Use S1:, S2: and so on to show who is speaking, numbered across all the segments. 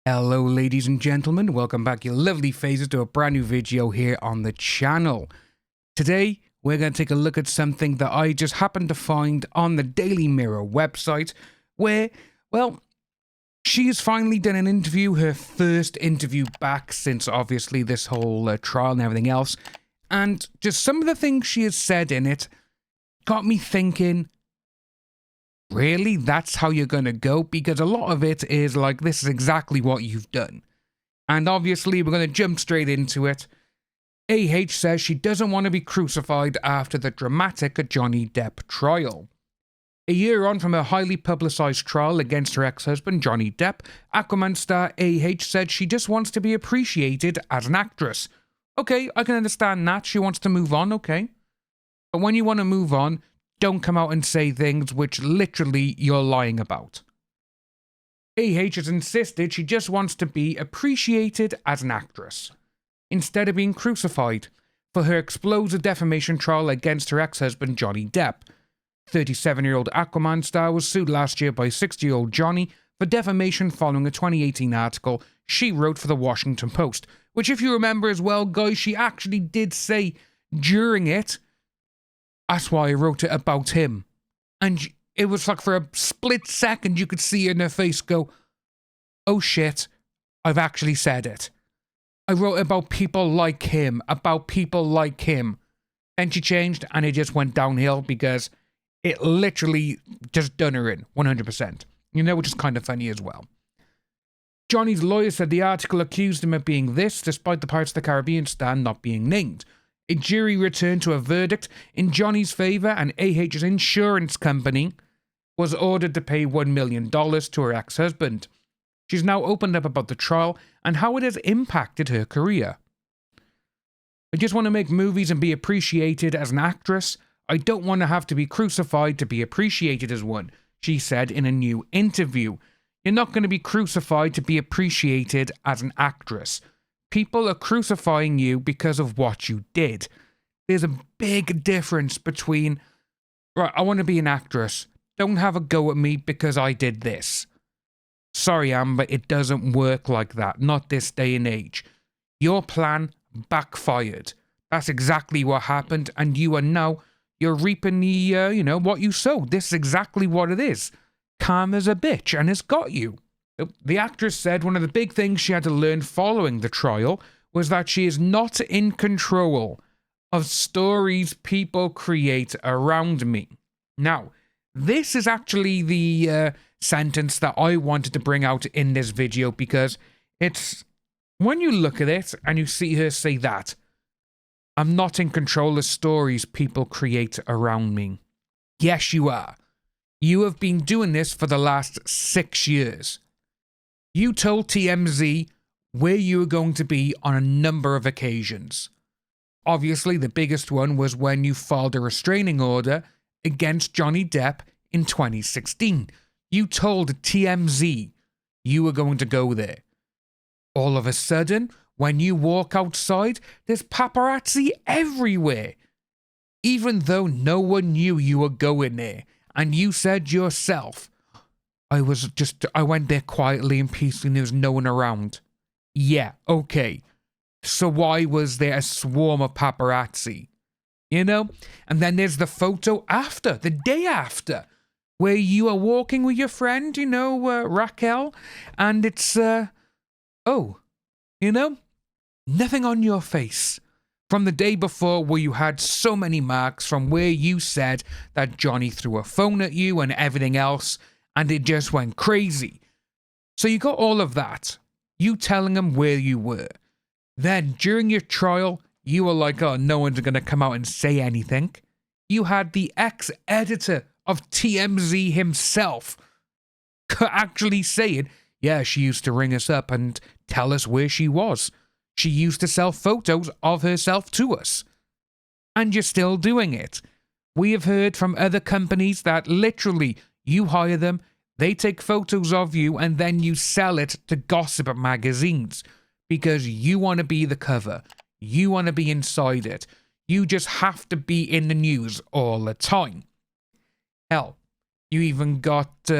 S1: Hello ladies and gentlemen, welcome back you lovely faces to a brand new video here on the channel. Today we're going to take a look at something that I just happened to find on the Daily Mirror website where, well, she has finally done an interview, her first interview back since obviously this whole trial and everything else, and just some of the things she has said in it got me thinking, really? That's how you're going to go? Because a lot of it is like, this is exactly what you've done. And obviously, we're going to jump straight into it. AH says she doesn't want to be crucified after the dramatic Johnny Depp trial. A year on from her highly publicised trial against her ex-husband Johnny Depp, Aquaman star AH said she just wants to be appreciated as an actress. Okay, I can understand that. She wants to move on, okay. But when you want to move on, don't come out and say things which literally you're lying about. AH has insisted she just wants to be appreciated as an actress, instead of being crucified for her explosive defamation trial against her ex-husband Johnny Depp. 37-year-old Aquaman star was sued last year by 60-year-old Johnny for defamation following a 2018 article she wrote for the Washington Post, which, if you remember as well, guys, she actually did say during it, that's why I wrote it about him. And it was like for a split second you could see in her face go, oh shit, I've actually said it. I wrote about people like him, And she changed and it just went downhill because it literally just done her in, 100%. You know, which is kind of funny as well. Johnny's lawyer said the article accused him of being this, despite the Pirates of the Caribbean star not being named. A jury returned to a verdict in Johnny's favour, and AH's insurance company was ordered to pay $1 million to her ex-husband. She's now opened up about the trial and how it has impacted her career. I just want to make movies and be appreciated as an actress. I don't want to have to be crucified to be appreciated as one, she said in a new interview. You're not going to be crucified to be appreciated as an actress. People are crucifying you because of what you did. There's a big difference between, right, I want to be an actress. Don't have a go at me because I did this. Sorry, Amber, it doesn't work like that. Not this day and age. Your plan backfired. That's exactly what happened, and you are now, you're reaping the, what you sowed. This is exactly what it is. Karma's a bitch, and it's got you. The actress said one of the big things she had to learn following the trial was that she is not in control of stories people create around me. Now, this is actually the sentence that I wanted to bring out in this video because it's, when you look at it and you see her say that, I'm not in control of stories people create around me. Yes, you are. You have been doing this for the last 6 years. You told TMZ where you were going to be on a number of occasions. Obviously, the biggest one was when you filed a restraining order against Johnny Depp in 2016. You told TMZ you were going to go there. All of a sudden, when you walk outside, there's paparazzi everywhere. Even though no one knew you were going there, and you said yourself, I went there quietly and peacefully and there was no one around. Yeah, okay. So why was there a swarm of paparazzi? You know? And then there's the photo after, the day after, where you are walking with your friend, Raquel, and it's, nothing on your face. From the day before where you had so many marks from where you said that Johnny threw a phone at you and everything else, and it just went crazy. So you got all of that. You telling them where you were. Then, during your trial, you were like, oh, no one's going to come out and say anything. You had the ex-editor of TMZ himself actually saying, yeah, she used to ring us up and tell us where she was. She used to sell photos of herself to us. And you're still doing it. We have heard from other companies that literally you hire them, they take photos of you, and then you sell it to gossip magazines because you want to be the cover. You want to be inside it. You just have to be in the news all the time. Hell, you even got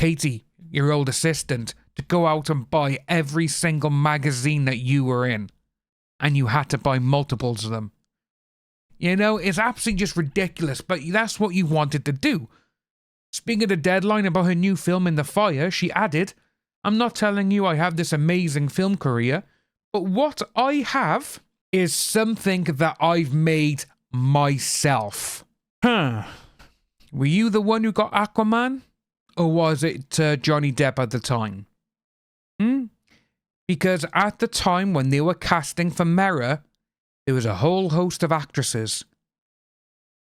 S1: Katie, your old assistant, to go out and buy every single magazine that you were in. And you had to buy multiples of them. You know, it's absolutely just ridiculous, but that's what you wanted to do. Speaking of the deadline about her new film In the Fire, she added, I'm not telling you I have this amazing film career, but what I have is something that I've made myself. Were you the one who got Aquaman? Or was it Johnny Depp at the time? Because at the time when they were casting for Mera, there was a whole host of actresses.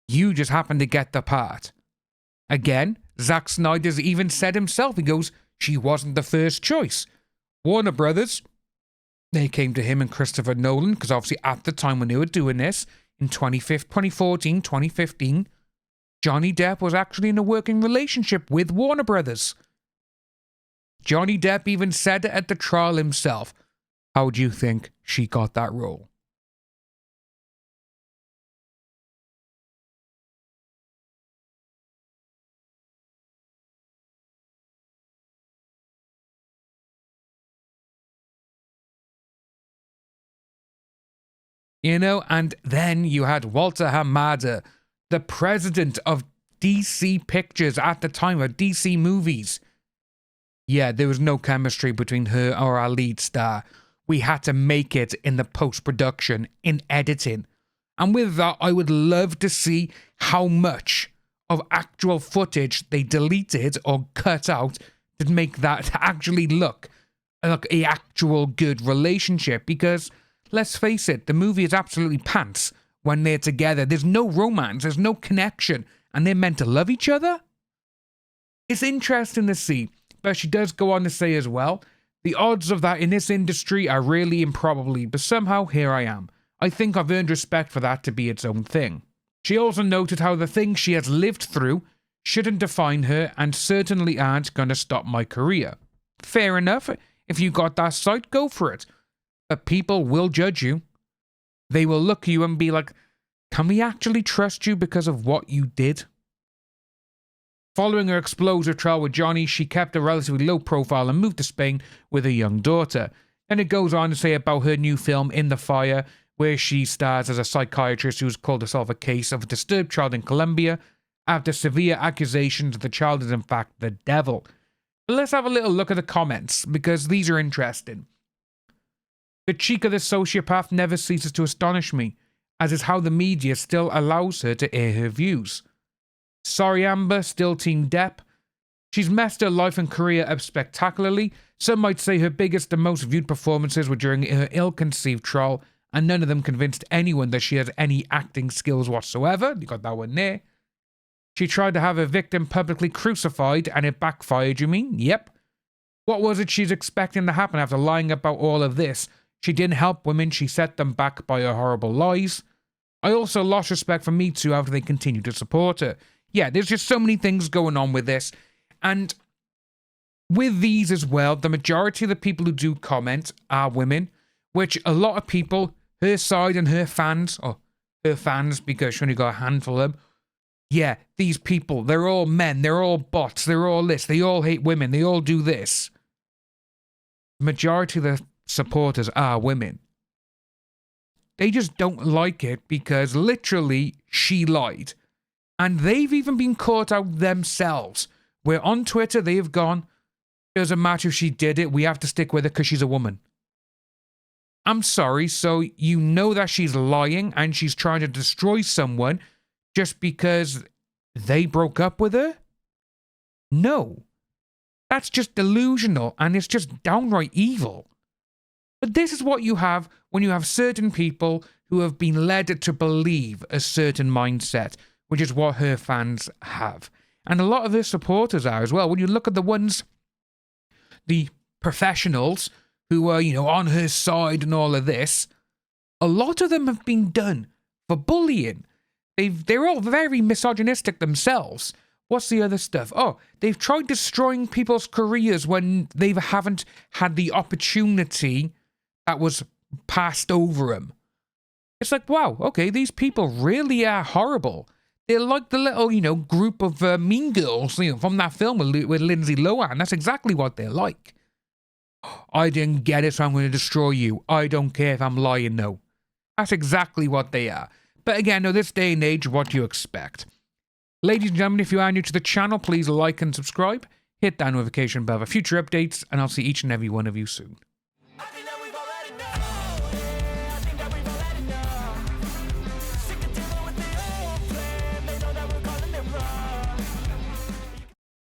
S1: You just happened to get the part. Again, Zack Snyder's even said himself, he goes, she wasn't the first choice. Warner Brothers, they came to him and Christopher Nolan, because obviously at the time when they were doing this, in 2014, 2015, Johnny Depp was actually in a working relationship with Warner Brothers. Johnny Depp even said it at the trial himself. How do you think she got that role? You know, and then you had Walter Hamada, the president of DC Pictures at the time, of DC Movies. Yeah, there was no chemistry between her or our lead star. We had to make it in the post-production, in editing. And with that, I would love to see how much of actual footage they deleted or cut out to make that actually look like an actual good relationship. Because, let's face it, the movie is absolutely pants when they're together. There's no romance, there's no connection, and they're meant to love each other? It's interesting to see. But she does go on to say as well, the odds of that in this industry are really improbable, but somehow here I am. I think I've earned respect for that to be its own thing. She also noted how the things she has lived through shouldn't define her and certainly aren't going to stop my career. Fair enough. If you got that sight, go for it. But people will judge you. They will look at you and be like, can we actually trust you because of what you did? Following her explosive trial with Johnny, she kept a relatively low profile and moved to Spain with a young daughter. And it goes on to say about her new film, In the Fire, where she stars as a psychiatrist who is called to solve a case of a disturbed child in Colombia after severe accusations the child is in fact the devil. But let's have a little look at the comments, because these are interesting. The cheek of this sociopath never ceases to astonish me, as is how the media still allows her to air her views. Sorry Amber, still Team Depp. She's messed her life and career up spectacularly. Some might say her biggest and most viewed performances were during her ill-conceived trial, and none of them convinced anyone that she has any acting skills whatsoever. You got that one there. She tried to have her victim publicly crucified, and it backfired, you mean? Yep. What was it she's expecting to happen after lying about all of this? She didn't help women, she set them back by her horrible lies. I also lost respect for Me Too after they continued to support her. Yeah, there's just so many things going on with this. And with these as well, the majority of the people who do comment are women, which a lot of people, her side and her fans, or her fans because she only got a handful of them, yeah, these people, they're all men, they're all bots, they're all this, they all hate women, they all do this. The majority of the supporters are women. They just don't like it because literally she lied. And they've even been caught out themselves, where on Twitter they have gone, doesn't matter if she did it, we have to stick with her because she's a woman. I'm sorry, so you know that she's lying and she's trying to destroy someone just because they broke up with her? No. That's just delusional and it's just downright evil. But this is what you have when you have certain people who have been led to believe a certain mindset, which is what her fans have. And a lot of her supporters are as well. When you look at the ones, the professionals who are, on her side and all of this, a lot of them have been done for bullying. They're all very misogynistic themselves. What's the other stuff? Oh, they've tried destroying people's careers when they haven't had the opportunity that was passed over them. It's like, wow, okay, these people really are horrible. They're like the little, group of mean girls, from that film with Lindsay Lohan. That's exactly what they're like. I didn't get it, so I'm going to destroy you. I don't care if I'm lying, though. That's exactly what they are. But again, no, this day and age, what do you expect? Ladies and gentlemen, if you are new to the channel, please like and subscribe. Hit that notification bell for future updates, and I'll see each and every one of you soon.